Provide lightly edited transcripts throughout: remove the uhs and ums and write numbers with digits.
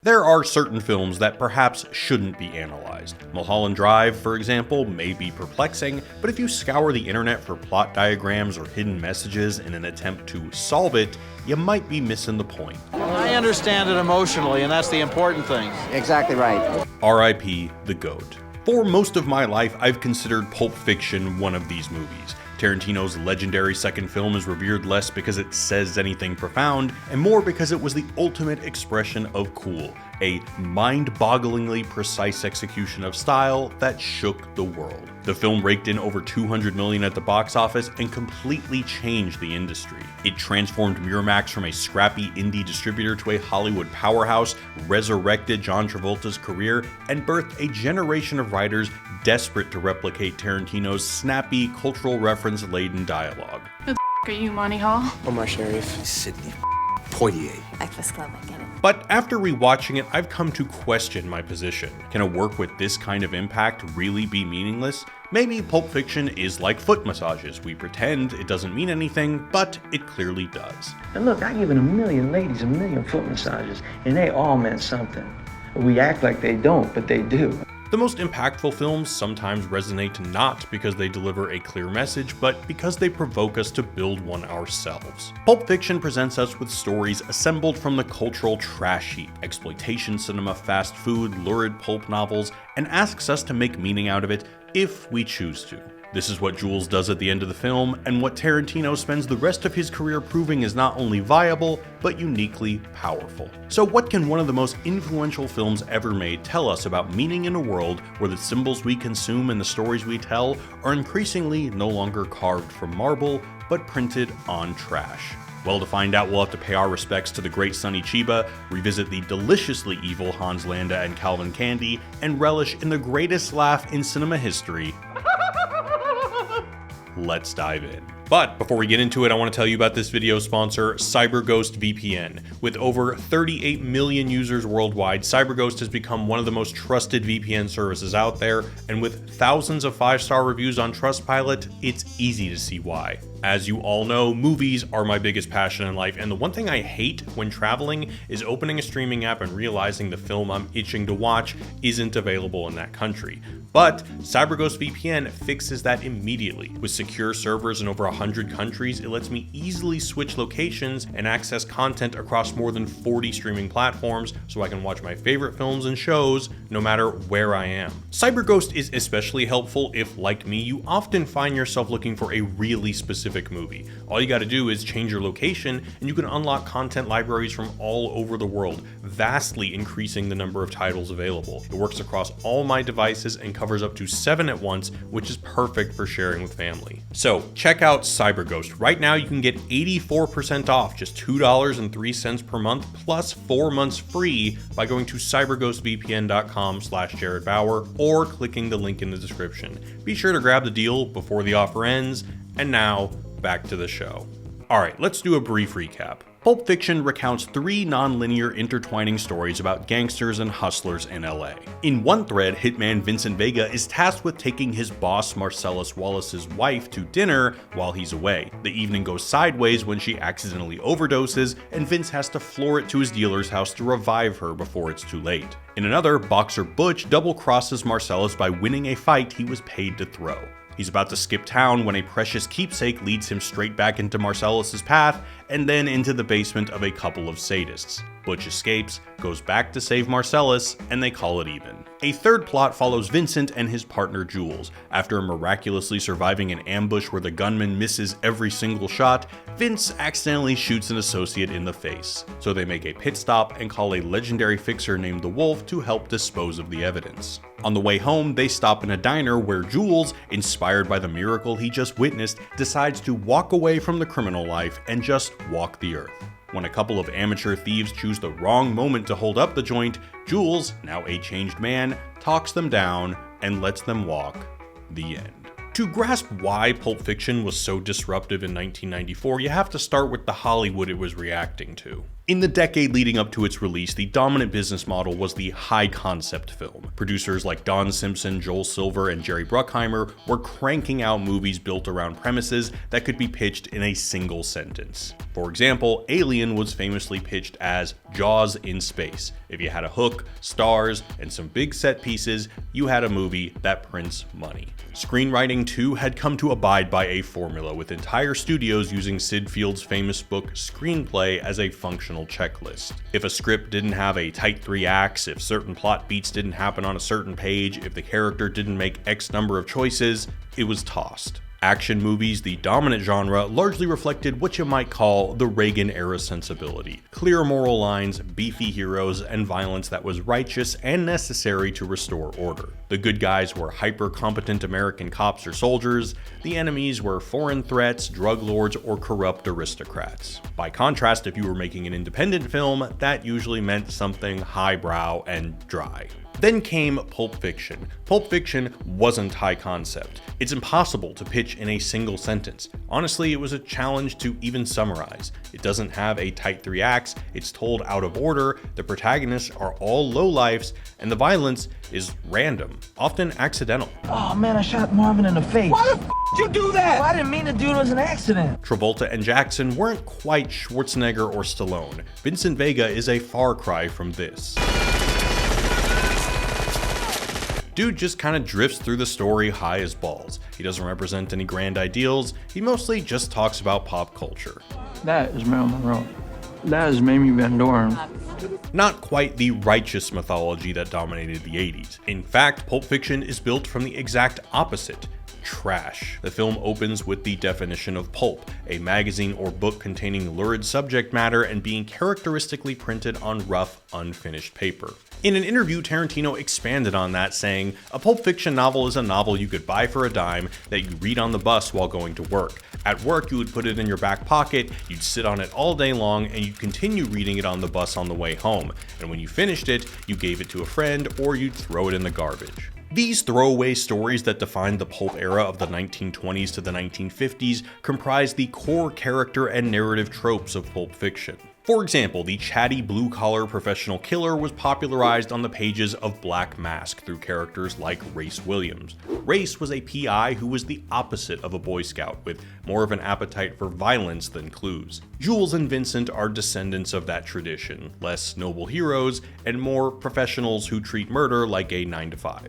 There are certain films that perhaps shouldn't be analyzed. Mulholland Drive, for example, may be perplexing, but if you scour the internet for plot diagrams or hidden messages in an attempt to solve it, you might be missing the point. I understand it emotionally, and that's the important thing. Exactly right. R.I.P. the GOAT. For most of my life, I've considered Pulp Fiction one of these movies. Tarantino's legendary second film is revered less because it says anything profound, and more because it was the ultimate expression of cool, a mind-bogglingly precise execution of style that shook the world. The film raked in over $200 million at the box office and completely changed the industry. It transformed Miramax from a scrappy indie distributor to a Hollywood powerhouse, resurrected John Travolta's career, and birthed a generation of writers desperate to replicate Tarantino's snappy, cultural reference-laden dialogue. Who the f*** are you, Monty Hall? Omar Sharif. Sidney Poitier. Breakfast Club, I get it. But after rewatching it, I've come to question my position. Can a work with this kind of impact really be meaningless? Maybe Pulp Fiction is like foot massages. We pretend it doesn't mean anything, but it clearly does. And look, I given a million ladies a million foot massages, and they all meant something. We act like they don't, but they do. The most impactful films sometimes resonate not because they deliver a clear message, but because they provoke us to build one ourselves. Pulp Fiction presents us with stories assembled from the cultural trash heap, exploitation cinema, fast food, lurid pulp novels, and asks us to make meaning out of it if we choose to. This is what Jules does at the end of the film, and what Tarantino spends the rest of his career proving is not only viable, but uniquely powerful. So what can one of the most influential films ever made tell us about meaning in a world where the symbols we consume and the stories we tell are increasingly no longer carved from marble, but printed on trash? Well, to find out, we'll have to pay our respects to the great Sonny Chiba, revisit the deliciously evil Hans Landa and Calvin Candy, and relish in the greatest laugh in cinema history. Let's dive in. But before we get into it, I want to tell you about this video sponsor, CyberGhost VPN. With over 38 million users worldwide, CyberGhost has become one of the most trusted VPN services out there, and with thousands of 5-star reviews on Trustpilot, it's easy to see why. As you all know, movies are my biggest passion in life, and the one thing I hate when traveling is opening a streaming app and realizing the film I'm itching to watch isn't available in that country. But CyberGhost VPN fixes that immediately. With secure servers in over 100 countries, it lets me easily switch locations and access content across more than 40 streaming platforms so I can watch my favorite films and shows no matter where I am. CyberGhost is especially helpful if, like me, you often find yourself looking for a really specific movie. All you gotta do is change your location and you can unlock content libraries from all over the world, vastly increasing the number of titles available. It works across all my devices and covers up to 7 at once, which is perfect for sharing with family. So check out CyberGhost. Right now you can get 84% off, just $2.03 per month, plus 4 months free by going to cyberghostvpn.com/JaredBauer or clicking the link in the description. Be sure to grab the deal before the offer ends. And now, back to the show. Alright, let's do a brief recap. Pulp Fiction recounts 3 non-linear intertwining stories about gangsters and hustlers in LA. In one thread, hitman Vincent Vega is tasked with taking his boss Marcellus Wallace's wife to dinner while he's away. The evening goes sideways when she accidentally overdoses, and Vince has to floor it to his dealer's house to revive her before it's too late. In another, boxer Butch double-crosses Marcellus by winning a fight he was paid to throw. He's about to skip town when a precious keepsake leads him straight back into Marcellus's path and then into the basement of a couple of sadists. Butch escapes, goes back to save Marcellus, and they call it even. A third plot follows Vincent and his partner Jules. After miraculously surviving an ambush where the gunman misses every single shot, Vince accidentally shoots an associate in the face. So they make a pit stop and call a legendary fixer named the Wolf to help dispose of the evidence. On the way home, they stop in a diner where Jules, inspired by the miracle he just witnessed, decides to walk away from the criminal life and just walk the earth. When a couple of amateur thieves choose the wrong moment to hold up the joint, Jules, now a changed man, talks them down and lets them walk. The end. To grasp why Pulp Fiction was so disruptive in 1994, you have to start with the Hollywood it was reacting to. In the decade leading up to its release, the dominant business model was the high-concept film. Producers like Don Simpson, Joel Silver, and Jerry Bruckheimer were cranking out movies built around premises that could be pitched in a single sentence. For example, Alien was famously pitched as Jaws in space. If you had a hook, stars, and some big set pieces, you had a movie that prints money. Screenwriting, too, had come to abide by a formula, with entire studios using Sid Field's famous book Screenplay as a functional checklist. If a script didn't have a tight 3 acts, if certain plot beats didn't happen on a certain page, if the character didn't make X number of choices, it was tossed. Action movies, the dominant genre, largely reflected what you might call the Reagan-era sensibility. Clear moral lines, beefy heroes, and violence that was righteous and necessary to restore order. The good guys were hyper-competent American cops or soldiers, the enemies were foreign threats, drug lords, or corrupt aristocrats. By contrast, if you were making an independent film, that usually meant something highbrow and dry. Then came Pulp Fiction. Pulp Fiction wasn't high concept. It's impossible to pitch in a single sentence. Honestly, it was a challenge to even summarize. It doesn't have a tight 3 acts, it's told out of order, the protagonists are all lowlifes, and the violence is random, often accidental. Oh man, I shot Marvin in the face. Why the f*** you do that? Well, I didn't mean to do it, it was an accident. Travolta and Jackson weren't quite Schwarzenegger or Stallone. Vincent Vega is a far cry from this. Dude just kinda drifts through the story high as balls. He doesn't represent any grand ideals, he mostly just talks about pop culture. That is Marilyn Monroe. That is Mamie Van Doren. Not quite the righteous mythology that dominated the 80s. In fact, Pulp Fiction is built from the exact opposite. Trash. The film opens with the definition of pulp, a magazine or book containing lurid subject matter and being characteristically printed on rough, unfinished paper. In an interview, Tarantino expanded on that, saying, "A Pulp Fiction novel is a novel you could buy for a dime that you read on the bus while going to work. At work, you would put it in your back pocket, you'd sit on it all day long, and you'd continue reading it on the bus on the way home. And when you finished it, you gave it to a friend or you'd throw it in the garbage." These throwaway stories that defined the pulp era of the 1920s to the 1950s comprise the core character and narrative tropes of Pulp Fiction. For example, the chatty blue-collar professional killer was popularized on the pages of Black Mask through characters like Race Williams. Race was a PI who was the opposite of a Boy Scout, with more of an appetite for violence than clues. Jules and Vincent are descendants of that tradition, less noble heroes, and more professionals who treat murder like a 9-to-5.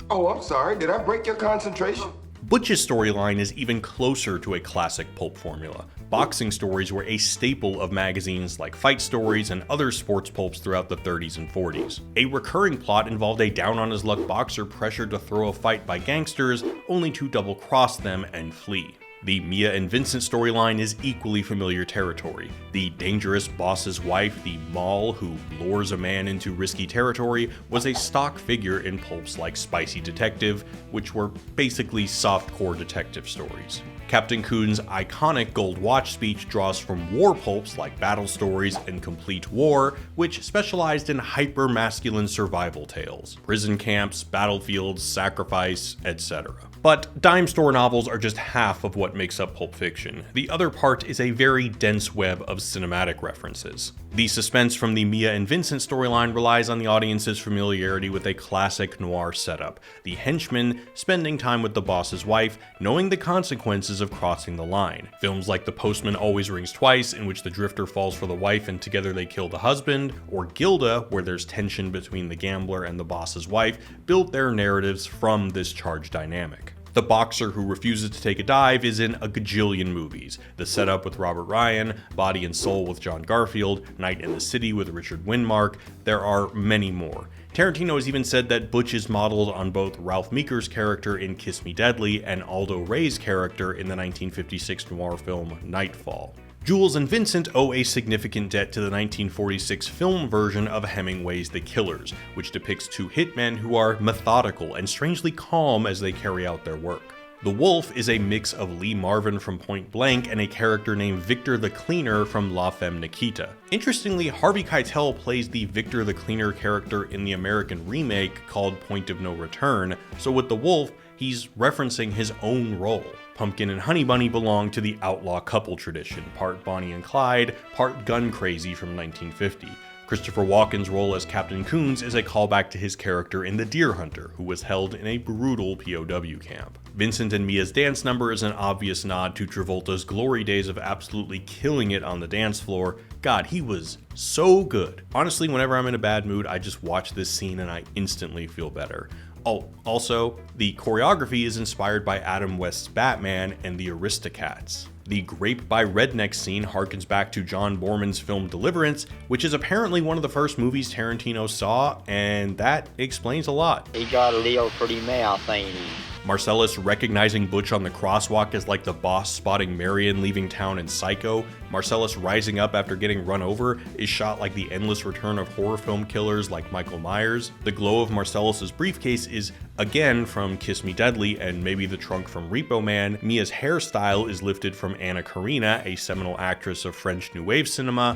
Oh, I'm sorry. Did I break your concentration? Butch's storyline is even closer to a classic pulp formula. Boxing stories were a staple of magazines like Fight Stories and other sports pulps throughout the 30s and 40s. A recurring plot involved a down-on-his-luck boxer pressured to throw a fight by gangsters, only to double-cross them and flee. The Mia and Vincent storyline is equally familiar territory. The dangerous boss's wife, the Moll who lures a man into risky territory, was a stock figure in pulps like Spicy Detective, which were basically softcore detective stories. Captain Coon's iconic Gold Watch speech draws from war pulps like Battle Stories and Complete War, which specialized in hyper-masculine survival tales, prison camps, battlefields, sacrifice, etc. But dime store novels are just half of what makes up Pulp Fiction. The other part is a very dense web of cinematic references. The suspense from the Mia and Vincent storyline relies on the audience's familiarity with a classic noir setup, the henchman spending time with the boss's wife, knowing the consequences of crossing the line. Films like The Postman Always Rings Twice, in which the drifter falls for the wife and together they kill the husband, or Gilda, where there's tension between the gambler and the boss's wife, built their narratives from this charge dynamic. The boxer who refuses to take a dive is in a gajillion movies. The Setup with Robert Ryan, Body and Soul with John Garfield, Night in the City with Richard Widmark, there are many more. Tarantino has even said that Butch is modeled on both Ralph Meeker's character in Kiss Me Deadly and Aldo Ray's character in the 1956 noir film Nightfall. Jules and Vincent owe a significant debt to the 1946 film version of Hemingway's The Killers, which depicts two hitmen who are methodical and strangely calm as they carry out their work. The Wolf is a mix of Lee Marvin from Point Blank and a character named Victor the Cleaner from La Femme Nikita. Interestingly, Harvey Keitel plays the Victor the Cleaner character in the American remake called Point of No Return, so with The Wolf, he's referencing his own role. Pumpkin and Honey Bunny belong to the outlaw couple tradition, part Bonnie and Clyde, part gun crazy from 1950. Christopher Walken's role as Captain Coons is a callback to his character in The Deer Hunter, who was held in a brutal POW camp. Vincent and Mia's dance number is an obvious nod to Travolta's glory days of absolutely killing it on the dance floor. God, he was so good. Honestly, whenever I'm in a bad mood, I just watch this scene and I instantly feel better. Oh, also, the choreography is inspired by Adam West's Batman and the Aristocats. The Grape by Redneck scene harkens back to John Borman's film Deliverance, which is apparently one of the first movies Tarantino saw, and that explains a lot. He got a little pretty mouth, ain't he? Marcellus recognizing Butch on the crosswalk as like the boss spotting Marion leaving town in Psycho. Marcellus rising up after getting run over is shot like the endless return of horror film killers like Michael Myers. The glow of Marcellus's briefcase is again from Kiss Me Deadly and maybe the trunk from Repo Man. Mia's hairstyle is lifted from Anna Karina, a seminal actress of French New Wave cinema.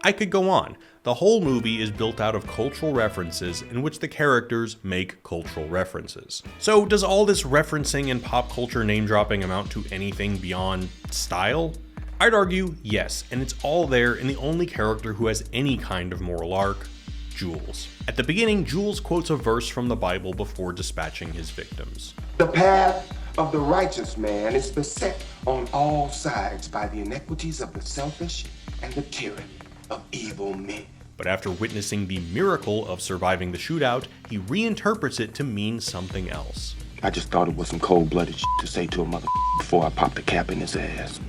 I could go on. The whole movie is built out of cultural references in which the characters make cultural references. So does all this referencing and pop culture name dropping amount to anything beyond style? I'd argue yes, and it's all there in the only character who has any kind of moral arc, Jules. At the beginning, Jules quotes a verse from the Bible before dispatching his victims. The path of the righteous man is beset on all sides by the inequities of the selfish and the tyranny of evil men. But after witnessing the miracle of surviving the shootout, he reinterprets it to mean something else. I just thought it was some cold-blooded shit to say to a mother before I popped a cap in his ass.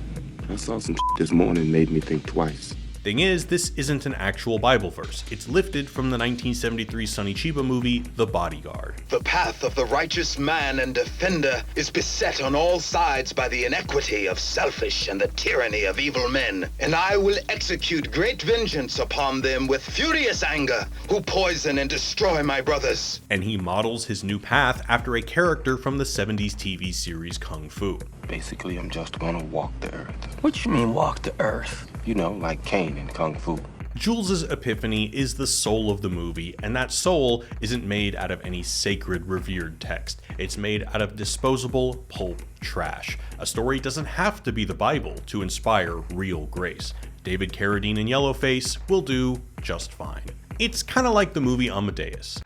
I saw some shit this morning made me think twice. Thing is, this isn't an actual Bible verse. It's lifted from the 1973 Sonny Chiba movie, The Bodyguard. The path of the righteous man and defender is beset on all sides by the inequity of selfish and the tyranny of evil men. And I will execute great vengeance upon them with furious anger, who poison and destroy my brothers. And he models his new path after a character from the 70s TV series Kung Fu. Basically, I'm just gonna walk the earth. What you mean walk the earth? You know, like Caine in Kung Fu. Jules's epiphany is the soul of the movie, and that soul isn't made out of any sacred, revered text. It's made out of disposable pulp trash. A story doesn't have to be the Bible to inspire real grace. David Carradine in Yellowface will do just fine. It's kind of like the movie Amadeus.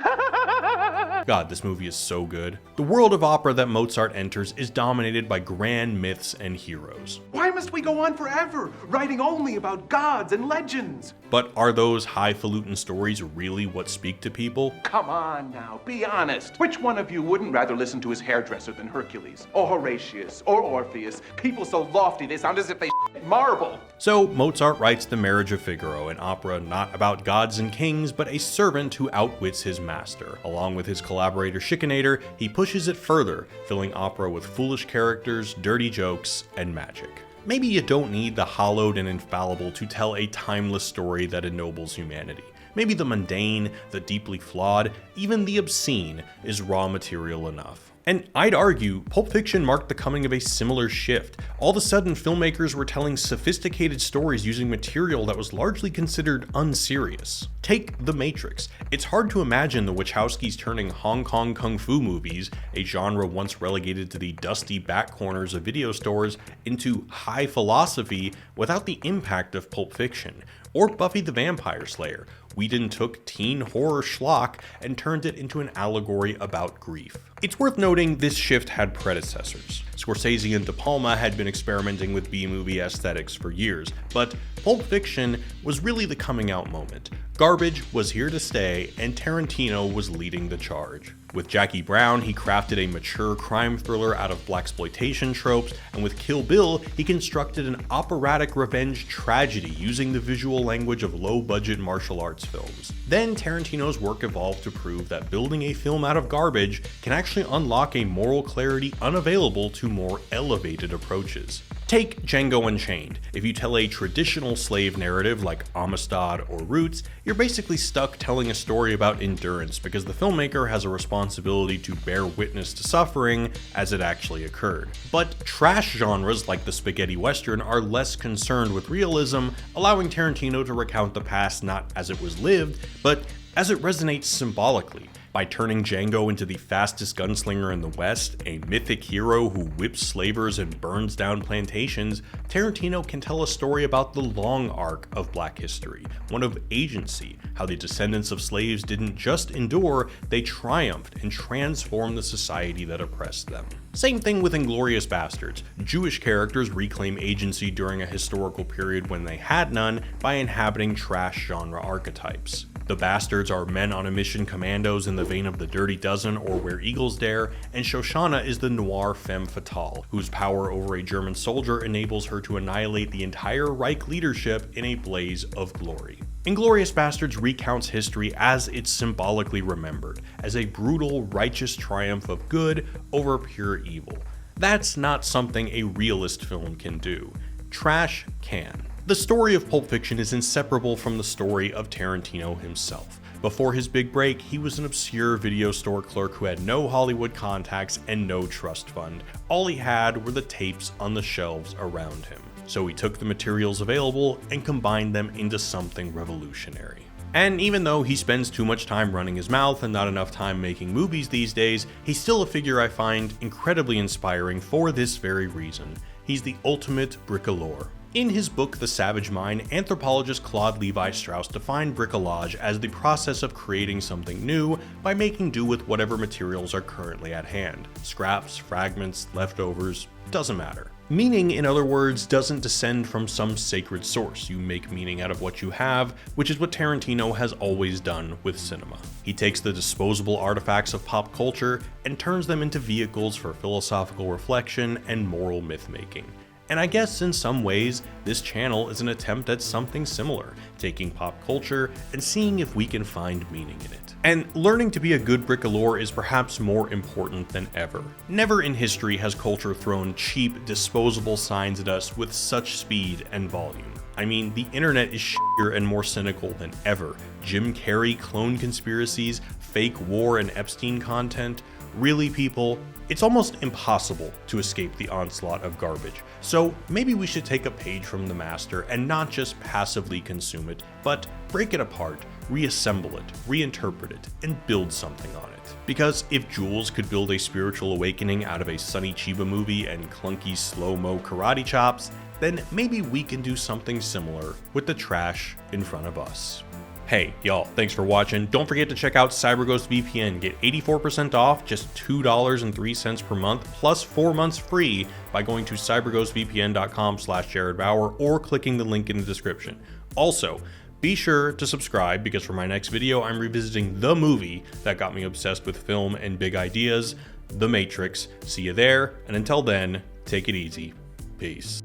God, this movie is so good. The world of opera that Mozart enters is dominated by grand myths and heroes. Why must we go on forever, writing only about gods and legends? But are those highfalutin stories really what speak to people? Come on now, be honest. Which one of you wouldn't rather listen to his hairdresser than Hercules, or Horatius, or Orpheus? People so lofty they sound as if they marble. So Mozart writes The Marriage of Figaro, an opera not about gods and kings, but a servant who outwits his master. Along with his collaborator Schikaneder, he pushes it further, filling opera with foolish characters, dirty jokes, and magic. Maybe you don't need the hallowed and infallible to tell a timeless story that ennobles humanity. Maybe the mundane, the deeply flawed, even the obscene is raw material enough. And I'd argue Pulp Fiction marked the coming of a similar shift. All of a sudden, filmmakers were telling sophisticated stories using material that was largely considered unserious. Take The Matrix. It's hard to imagine the Wachowskis turning Hong Kong kung fu movies, a genre once relegated to the dusty back corners of video stores, into high philosophy without the impact of Pulp Fiction. Or Buffy the Vampire Slayer. Whedon took teen horror schlock and turned it into an allegory about grief. It's worth noting this shift had predecessors. Scorsese and De Palma had been experimenting with B-movie aesthetics for years, but Pulp Fiction was really the coming out moment. Garbage was here to stay, and Tarantino was leading the charge. With Jackie Brown, he crafted a mature crime thriller out of blaxploitation tropes, and with Kill Bill, he constructed an operatic revenge tragedy using the visual language of low-budget martial arts films. Then Tarantino's work evolved to prove that building a film out of garbage can actually unlock a moral clarity unavailable to more elevated approaches. Take Django Unchained. If you tell a traditional slave narrative like Amistad or Roots, you're basically stuck telling a story about endurance because the filmmaker has a responsibility to bear witness to suffering as it actually occurred. But trash genres like the spaghetti western are less concerned with realism, allowing Tarantino to recount the past not as it was lived, but as it resonates symbolically by turning Django into the fastest gunslinger in the West, a mythic hero who whips slavers and burns down plantations. Tarantino can tell a story about the long arc of Black history, one of agency, how the descendants of slaves didn't just endure, they triumphed and transformed the society that oppressed them. Same thing with Inglourious Basterds. Jewish characters reclaim agency during a historical period when they had none by inhabiting trash genre archetypes. The Bastards are men on a mission commandos in the vein of the Dirty Dozen or Where Eagles Dare, and Shoshana is the noir femme fatale, whose power over a German soldier enables her to annihilate the entire Reich leadership in a blaze of glory. Inglourious Basterds recounts history as it's symbolically remembered, as a brutal, righteous triumph of good over pure evil. That's not something a realist film can do. Trash can. The story of Pulp Fiction is inseparable from the story of Tarantino himself. Before his big break, he was an obscure video store clerk who had no Hollywood contacts and no trust fund. All he had were the tapes on the shelves around him. So he took the materials available and combined them into something revolutionary. And even though he spends too much time running his mouth and not enough time making movies these days, he's still a figure I find incredibly inspiring for this very reason. He's the ultimate bricoleur. In his book The Savage Mind, anthropologist Claude Levi-Strauss defined bricolage as the process of creating something new by making do with whatever materials are currently at hand. Scraps, fragments, leftovers, doesn't matter. Meaning, in other words, doesn't descend from some sacred source. You make meaning out of what you have, which is what Tarantino has always done with cinema. He takes the disposable artifacts of pop culture and turns them into vehicles for philosophical reflection and moral myth-making. And I guess in some ways, this channel is an attempt at something similar, taking pop culture and seeing if we can find meaning in it. And learning to be a good bricoleur is perhaps more important than ever. Never in history has culture thrown cheap, disposable signs at us with such speed and volume. I mean, the internet is shittier and more cynical than ever. Jim Carrey clone conspiracies, fake war and Epstein content. Really, people, it's almost impossible to escape the onslaught of garbage. So maybe we should take a page from the master and not just passively consume it, but break it apart, reassemble it, reinterpret it, and build something on it. Because if Jules could build a spiritual awakening out of a Sonny Chiba movie and clunky slow-mo karate chops, then maybe we can do something similar with the trash in front of us. Hey, y'all, thanks for watching. Don't forget to check out CyberGhost VPN. Get 84% off, just $2.03 per month, plus 4 months free by going to cyberghostvpn.com/JaredBauer or clicking the link in the description. Also, be sure to subscribe because for my next video, I'm revisiting the movie that got me obsessed with film and big ideas, The Matrix. See you there, and until then, take it easy. Peace.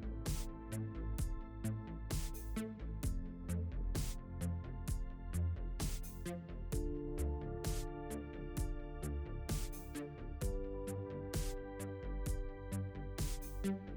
Thank you.